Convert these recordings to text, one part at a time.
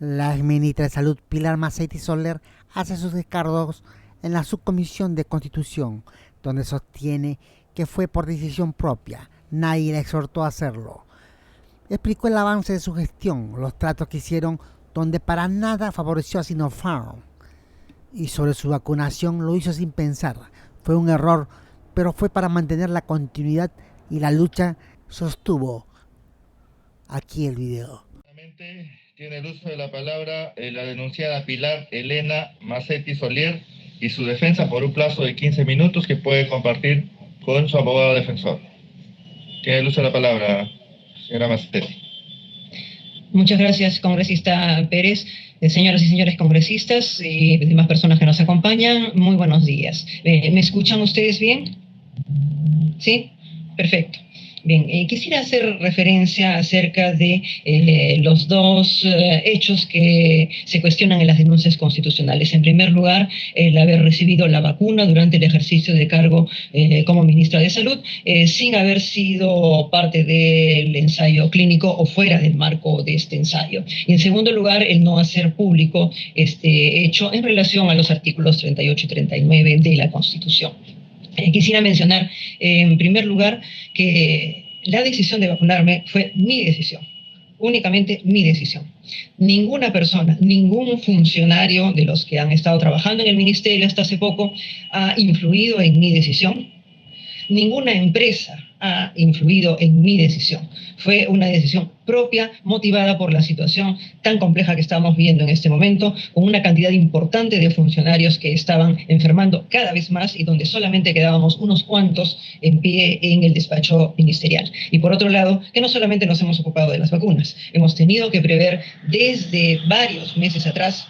La exministra de Salud Pilar Massetti Soler hace sus descargos en la Subcomisión de Constitución, donde sostiene que fue por decisión propia. Nadie la exhortó a hacerlo. Explicó el avance de su gestión, los tratos que hicieron, donde para nada favoreció a Sinopharm. Y sobre su vacunación lo hizo sin pensar. Fue un error, pero fue para mantener la continuidad y la lucha, sostuvo. Aquí el video. Tiene el uso de la palabra la denunciada Pilar Elena Massetti Soler y su defensa por un plazo de 15 minutos que puede compartir con su abogado defensor. Tiene el uso de la palabra, señora Massetti. Muchas gracias, congresista Pérez. Señoras y señores congresistas y demás personas que nos acompañan, muy buenos días. ¿Me escuchan ustedes bien? ¿Sí? Perfecto. Bien, quisiera hacer referencia acerca de los dos hechos que se cuestionan en las denuncias constitucionales. En primer lugar, el haber recibido la vacuna durante el ejercicio de cargo como ministra de Salud, sin haber sido parte del ensayo clínico o fuera del marco de este ensayo. Y en segundo lugar, el no hacer público este hecho en relación a los artículos 38 y 39 de la Constitución. Quisiera mencionar, en primer lugar, que la decisión de vacunarme fue mi decisión, únicamente mi decisión. Ninguna persona, ningún funcionario de los que han estado trabajando en el ministerio hasta hace poco ha influido en mi decisión. Ninguna empresa ha influido en mi decisión. Fue una decisión propia, motivada por la situación tan compleja que estamos viendo en este momento, con una cantidad importante de funcionarios que estaban enfermando cada vez más y donde solamente quedábamos unos cuantos en pie en el despacho ministerial. Y por otro lado, que no solamente nos hemos ocupado de las vacunas, hemos tenido que prever desde varios meses atrás,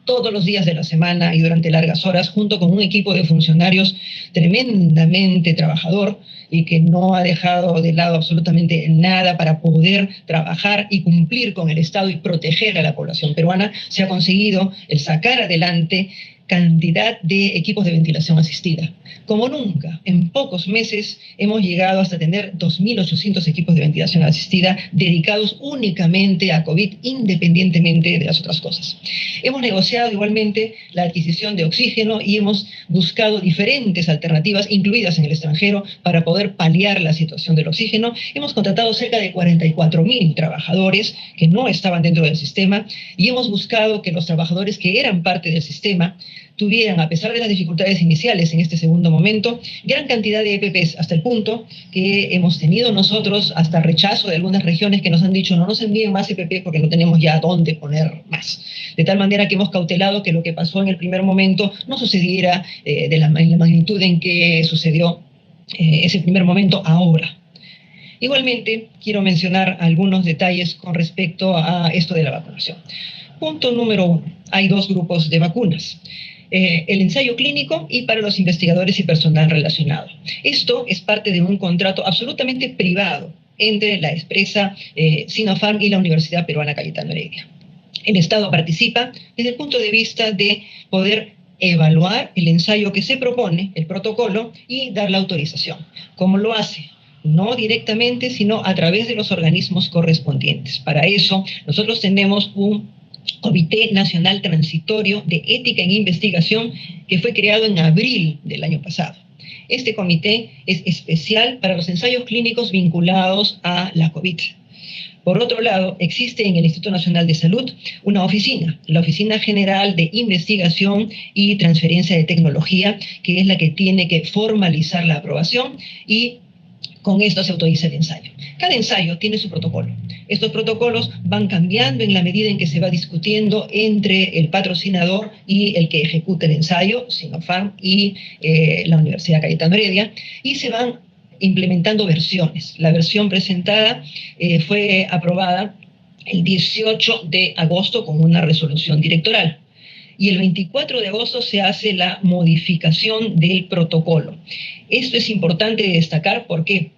todos los días de la semana y durante largas horas, junto con un equipo de funcionarios tremendamente trabajador y que no ha dejado de lado absolutamente nada para poder trabajar y cumplir con el Estado y proteger a la población peruana, se ha conseguido el sacar adelante cantidad de equipos de ventilación asistida. Como nunca, en pocos meses hemos llegado hasta tener 2.800 equipos de ventilación asistida dedicados únicamente a COVID, independientemente de las otras cosas. Hemos negociado igualmente la adquisición de oxígeno y hemos buscado diferentes alternativas, incluidas en el extranjero, para poder paliar la situación del oxígeno. Hemos contratado cerca de 44.000 trabajadores que no estaban dentro del sistema y hemos buscado que los trabajadores que eran parte del sistema tuvieran, a pesar de las dificultades iniciales en este segundo momento, gran cantidad de EPPs, hasta el punto que hemos tenido nosotros hasta rechazo de algunas regiones que nos han dicho no nos envíen más EPP porque no tenemos ya dónde poner más. De tal manera que hemos cautelado que lo que pasó en el primer momento no sucediera en la magnitud en que sucedió ese primer momento ahora. Igualmente, quiero mencionar algunos detalles con respecto a esto de la vacunación. Punto número 1. Hay dos grupos de vacunas. El ensayo clínico y para los investigadores y personal relacionado. Esto es parte de un contrato absolutamente privado entre la empresa Sinopharm y la Universidad Peruana Cayetano Heredia. El Estado participa desde el punto de vista de poder evaluar el ensayo que se propone, el protocolo, y dar la autorización. ¿Cómo lo hace? No directamente, sino a través de los organismos correspondientes. Para eso, nosotros tenemos un Comité Nacional Transitorio de Ética en Investigación que fue creado en abril del año pasado. Este comité es especial para los ensayos clínicos vinculados a la COVID. Por otro lado, existe en el Instituto Nacional de Salud una oficina, la Oficina General de Investigación y Transferencia de Tecnología, que es la que tiene que formalizar la aprobación y con esto se autoriza el ensayo. Cada ensayo tiene su protocolo. Estos protocolos van cambiando en la medida en que se va discutiendo entre el patrocinador y el que ejecuta el ensayo, Sinopharm y la Universidad Cayetano Heredia, y se van implementando versiones. La versión presentada fue aprobada el 18 de agosto con una resolución directoral. Y el 24 de agosto se hace la modificación del protocolo. Esto es importante destacar, ¿por qué?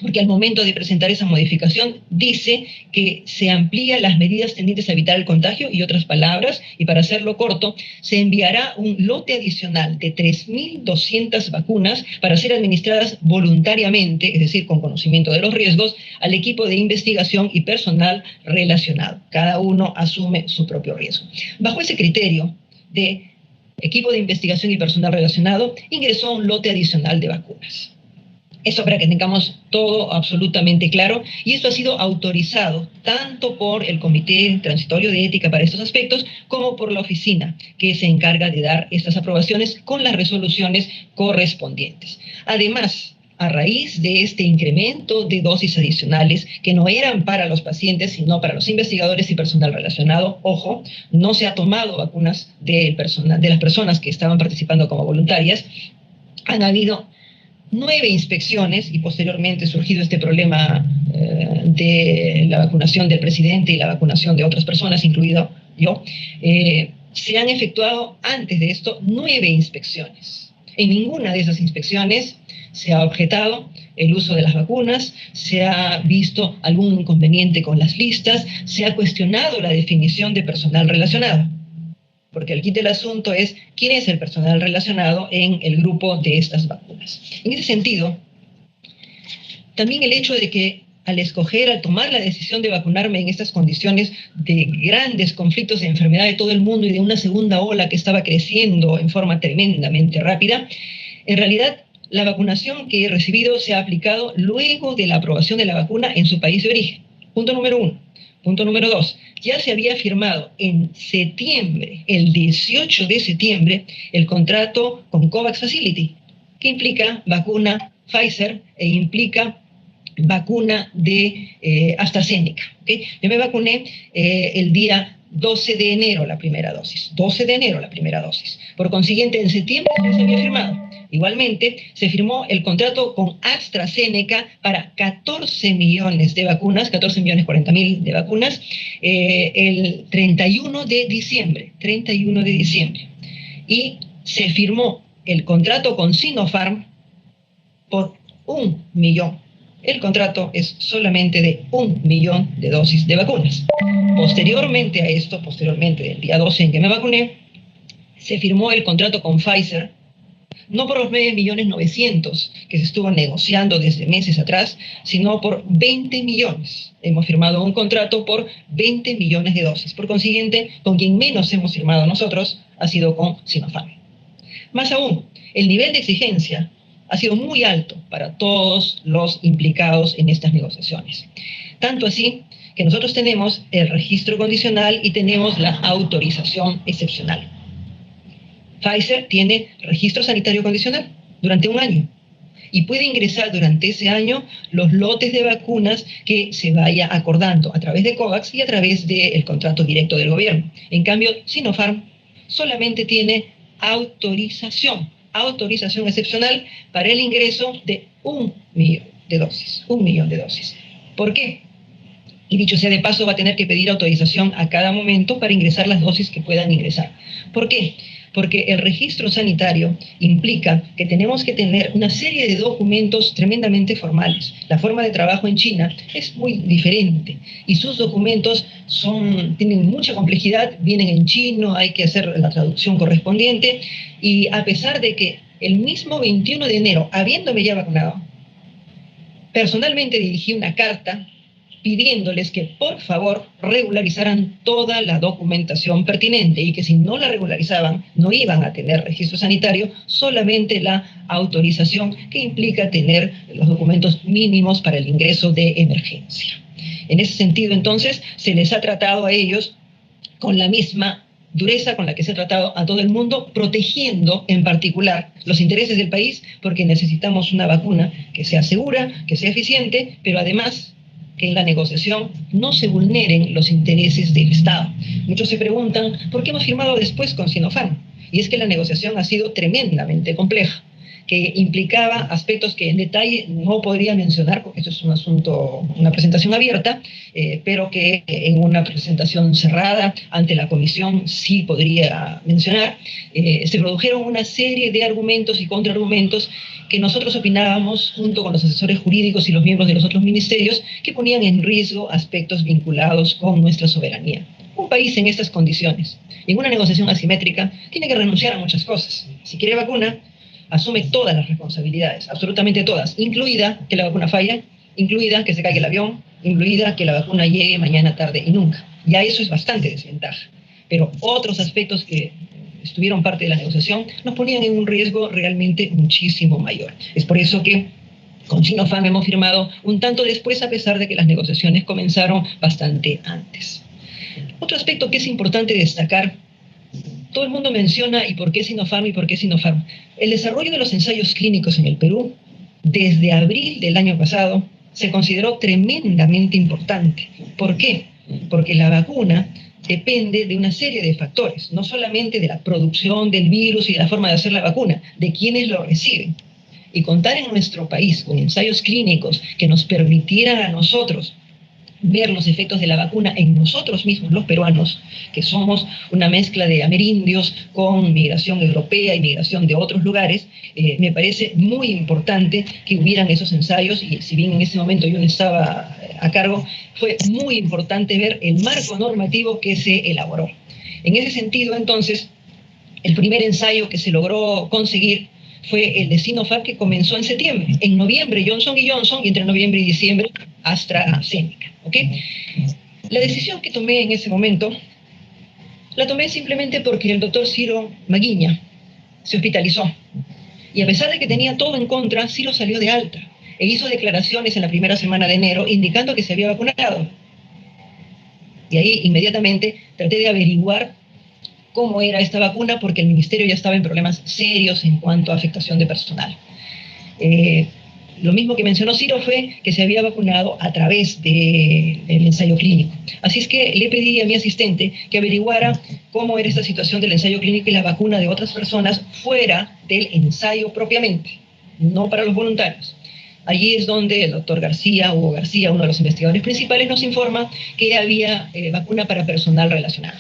porque al momento de presentar esa modificación dice que se amplía las medidas tendientes a evitar el contagio y otras palabras, y para hacerlo corto, se enviará un lote adicional de 3.200 vacunas para ser administradas voluntariamente, es decir, con conocimiento de los riesgos, al equipo de investigación y personal relacionado. Cada uno asume su propio riesgo. Bajo ese criterio de equipo de investigación y personal relacionado, ingresó un lote adicional de vacunas. Eso para que tengamos todo absolutamente claro, y esto ha sido autorizado tanto por el Comité Transitorio de Ética para estos aspectos como por la oficina que se encarga de dar estas aprobaciones con las resoluciones correspondientes. Además, a raíz de este incremento de dosis adicionales que no eran para los pacientes, sino para los investigadores y personal relacionado, ojo, no se ha tomado vacunas de las personas que estaban participando como voluntarias, han habido 9 inspecciones y posteriormente surgido este problema de la vacunación del presidente y la vacunación de otras personas, incluido yo. Se han efectuado antes de esto 9 inspecciones. En ninguna de esas inspecciones se ha objetado el uso de las vacunas, se ha visto algún inconveniente con las listas, se ha cuestionado la definición de personal relacionado. Porque el kit del asunto es quién es el personal relacionado en el grupo de estas vacunas. En ese sentido, también el hecho de que al tomar la decisión de vacunarme en estas condiciones de grandes conflictos de enfermedad de todo el mundo y de una segunda ola que estaba creciendo en forma tremendamente rápida, en realidad la vacunación que he recibido se ha aplicado luego de la aprobación de la vacuna en su país de origen. Punto número 1. Punto número 2. Ya se había firmado en septiembre, el 18 de septiembre, el contrato con COVAX Facility, que implica vacuna Pfizer e implica vacuna de AstraZeneca. ¿Okay? Yo me vacuné el día 12 de enero la primera dosis. 12 de enero la primera dosis. Por consiguiente, en septiembre ya se había firmado. Igualmente, se firmó el contrato con AstraZeneca para 14 millones de vacunas, 14 millones 40 mil de vacunas, el 31 de diciembre. Y se firmó el contrato con Sinopharm por 1 millón. El contrato es solamente de 1 millón de dosis de vacunas. Posteriormente a esto, posteriormente del día 12 en que me vacuné, se firmó el contrato con Pfizer, no por los 9.900.000 que se estuvo negociando desde meses atrás, sino por 20 millones. Hemos firmado un contrato por 20 millones de dosis. Por consiguiente, con quien menos hemos firmado nosotros ha sido con Sinopharm. Más aún, el nivel de exigencia ha sido muy alto para todos los implicados en estas negociaciones. Tanto así que nosotros tenemos el registro condicional y tenemos la autorización excepcional. Pfizer tiene registro sanitario condicional durante 1 año y puede ingresar durante ese año los lotes de vacunas que se vaya acordando a través de COVAX y a través del contrato directo del gobierno. En cambio, Sinopharm solamente tiene autorización excepcional para el ingreso de 1 millón de dosis. 1 millón de dosis. ¿Por qué? Y dicho sea de paso, va a tener que pedir autorización a cada momento para ingresar las dosis que puedan ingresar. ¿Por qué? Porque el registro sanitario implica que tenemos que tener una serie de documentos tremendamente formales. La forma de trabajo en China es muy diferente y sus documentos tienen mucha complejidad, vienen en chino, hay que hacer la traducción correspondiente, y a pesar de que el mismo 21 de enero, habiéndome ya vacunado, personalmente dirigí una carta pidiéndoles que por favor regularizaran toda la documentación pertinente y que si no la regularizaban no iban a tener registro sanitario, solamente la autorización que implica tener los documentos mínimos para el ingreso de emergencia. En ese sentido, entonces, se les ha tratado a ellos con la misma dureza con la que se ha tratado a todo el mundo, protegiendo en particular los intereses del país, porque necesitamos una vacuna que sea segura, que sea eficiente, pero además que en la negociación no se vulneren los intereses del Estado. Muchos se preguntan, ¿por qué hemos firmado después con Sinopharm? Y es que la negociación ha sido tremendamente compleja. que implicaba aspectos que en detalle no podría mencionar, porque esto es un asunto, una presentación abierta, pero que en una presentación cerrada ante la comisión sí podría mencionar. Se produjeron una serie de argumentos y contraargumentos que nosotros opinábamos, junto con los asesores jurídicos y los miembros de los otros ministerios, que ponían en riesgo aspectos vinculados con nuestra soberanía. Un país en estas condiciones, en una negociación asimétrica, tiene que renunciar a muchas cosas. Si quiere vacuna, asume todas las responsabilidades, absolutamente todas, incluida que la vacuna falle, incluida que se caiga el avión, incluida que la vacuna llegue mañana, tarde y nunca. Ya eso es bastante desventaja. Pero otros aspectos que estuvieron parte de la negociación nos ponían en un riesgo realmente muchísimo mayor. Es por eso que con Sinopharm hemos firmado un tanto después, a pesar de que las negociaciones comenzaron bastante antes. Otro aspecto que es importante destacar, todo el mundo menciona ¿y por qué Sinopharm y por qué Sinopharm? El desarrollo de los ensayos clínicos en el Perú, desde abril del año pasado, se consideró tremendamente importante. ¿Por qué? Porque la vacuna depende de una serie de factores, no solamente de la producción del virus y de la forma de hacer la vacuna, de quienes lo reciben. Y contar en nuestro país con ensayos clínicos que nos permitieran a nosotros ver los efectos de la vacuna en nosotros mismos, los peruanos, que somos una mezcla de amerindios con migración europea y migración de otros lugares, me parece muy importante que hubieran esos ensayos, y si bien en ese momento yo no estaba a cargo, fue muy importante ver el marco normativo que se elaboró. En ese sentido, entonces, el primer ensayo que se logró conseguir fue el de Sinopharm, que comenzó en septiembre. En noviembre Johnson & Johnson, y entre noviembre y diciembre AstraZeneca. ¿Okay? La decisión que tomé en ese momento, la tomé simplemente porque el doctor Ciro Maguiña se hospitalizó. Y a pesar de que tenía todo en contra, Ciro salió de alta e hizo declaraciones en la primera semana de enero indicando que se había vacunado. Y ahí inmediatamente traté de averiguar cómo era esta vacuna, porque el ministerio ya estaba en problemas serios en cuanto a afectación de personal. Lo mismo que mencionó Ciro fue que se había vacunado a través del ensayo clínico. Así es que le pedí a mi asistente que averiguara cómo era esta situación del ensayo clínico y la vacuna de otras personas fuera del ensayo propiamente, no para los voluntarios. Allí es donde el doctor García, Hugo García, uno de los investigadores principales, nos informa que había vacuna para personal relacionado.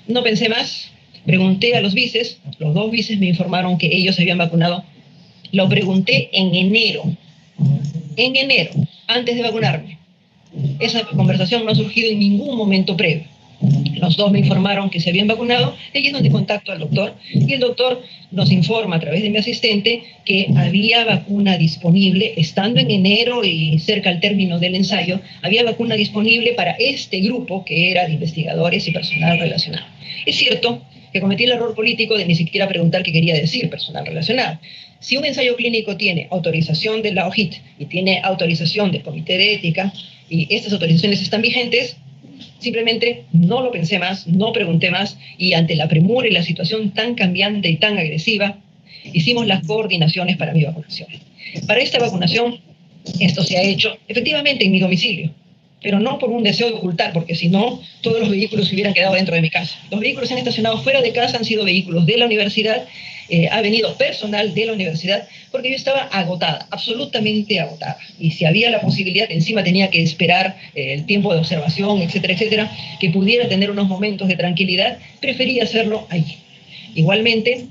No pensé más, pregunté a los vices, los dos vices me informaron que ellos se habían vacunado. Lo pregunté en enero, antes de vacunarme. Esa conversación no ha surgido en ningún momento previo. Los dos me informaron que se habían vacunado, allí es donde contacto al doctor, y el doctor nos informa a través de mi asistente que había vacuna disponible, estando en enero y cerca al término del ensayo, había vacuna disponible para este grupo que era de investigadores y personal relacionado. Es cierto que cometí el error político de ni siquiera preguntar qué quería decir personal relacionado. Si un ensayo clínico tiene autorización de la OJIT y tiene autorización del Comité de Ética, y estas autorizaciones están vigentes, simplemente no lo pensé más, no pregunté más, y ante la premura y la situación tan cambiante y tan agresiva, hicimos las coordinaciones para mi vacunación. Para esta vacunación, esto se ha hecho efectivamente en mi domicilio, pero no por un deseo de ocultar, porque si no, todos los vehículos se hubieran quedado dentro de mi casa. Los vehículos se han estacionado fuera de casa, han sido vehículos de la universidad, ha venido personal de la universidad, porque yo estaba agotada, absolutamente agotada. Y si había la posibilidad, encima tenía que esperar el tiempo de observación, etcétera, etcétera, que pudiera tener unos momentos de tranquilidad, preferí hacerlo allí. Igualmente,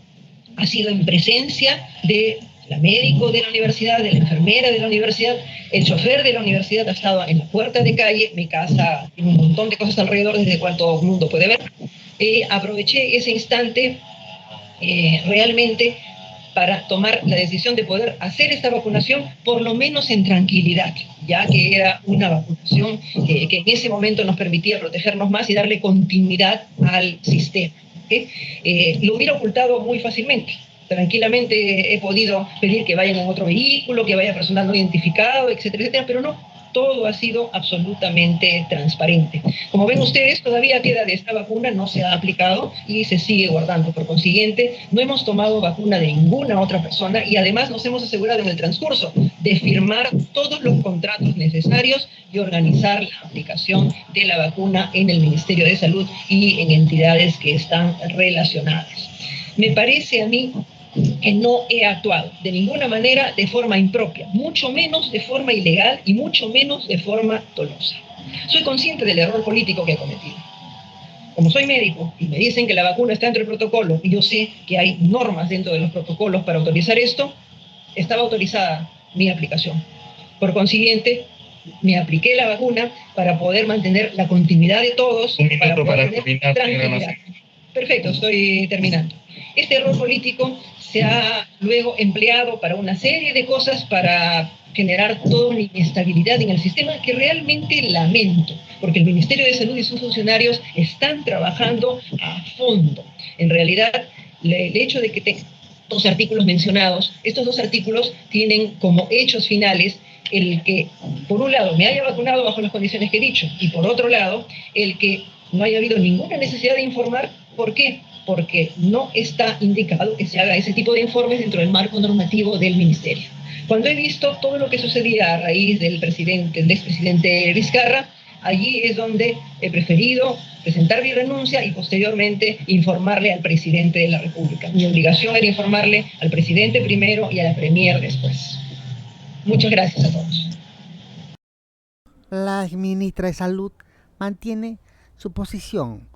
ha sido en presencia de la médico de la universidad, de la enfermera de la universidad, el chofer de la universidad ha estado en la puerta de calle, mi casa tiene un montón de cosas alrededor desde el cual todo el mundo puede ver. Aproveché ese instante realmente para tomar la decisión de poder hacer esta vacunación, por lo menos en tranquilidad, ya que era una vacunación que en ese momento nos permitía protegernos más y darle continuidad al sistema. Lo hubiera ocultado muy fácilmente. Tranquilamente he podido pedir que vayan en otro vehículo, que vaya personal no identificado, etcétera, etcétera, pero no, todo ha sido absolutamente transparente. Como ven ustedes, todavía queda de esta vacuna, no se ha aplicado y se sigue guardando. Por consiguiente, no hemos tomado vacuna de ninguna otra persona y además nos hemos asegurado en el transcurso de firmar todos los contratos necesarios y organizar la aplicación de la vacuna en el Ministerio de Salud y en entidades que están relacionadas. Me parece a mí que no he actuado de ninguna manera de forma impropia, mucho menos de forma ilegal y mucho menos de forma dolosa. Soy consciente del error político que he cometido. Como soy médico y me dicen que la vacuna está dentro del protocolo y yo sé que hay normas dentro de los protocolos para autorizar esto, estaba autorizada mi aplicación. Por consiguiente, me apliqué la vacuna para poder mantener la continuidad de todos. Un minuto para tener terminar, señora tranquilidad. Macetti. Perfecto, estoy terminando. Este error político se ha luego empleado para una serie de cosas para generar toda una inestabilidad en el sistema que realmente lamento, porque el Ministerio de Salud y sus funcionarios están trabajando a fondo. En realidad, el hecho de que dos artículos mencionados, estos dos artículos tienen como hechos finales el que, por un lado, me haya vacunado bajo las condiciones que he dicho, y por otro lado, el que no haya habido ninguna necesidad de informar. ¿Por qué? Porque no está indicado que se haga ese tipo de informes dentro del marco normativo del Ministerio. Cuando he visto todo lo que sucedía a raíz del expresidente Vizcarra, allí es donde he preferido presentar mi renuncia y posteriormente informarle al presidente de la República. Mi obligación era informarle al presidente primero y a la premier después. Muchas gracias a todos. La ministra de Salud mantiene su posición.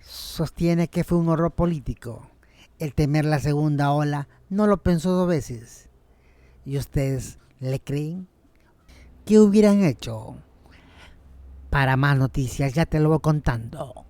Sostiene que fue un horror político. El temer la segunda ola no lo pensó dos veces. ¿Y ustedes le creen? ¿Qué hubieran hecho? Para más noticias ya te lo voy contando.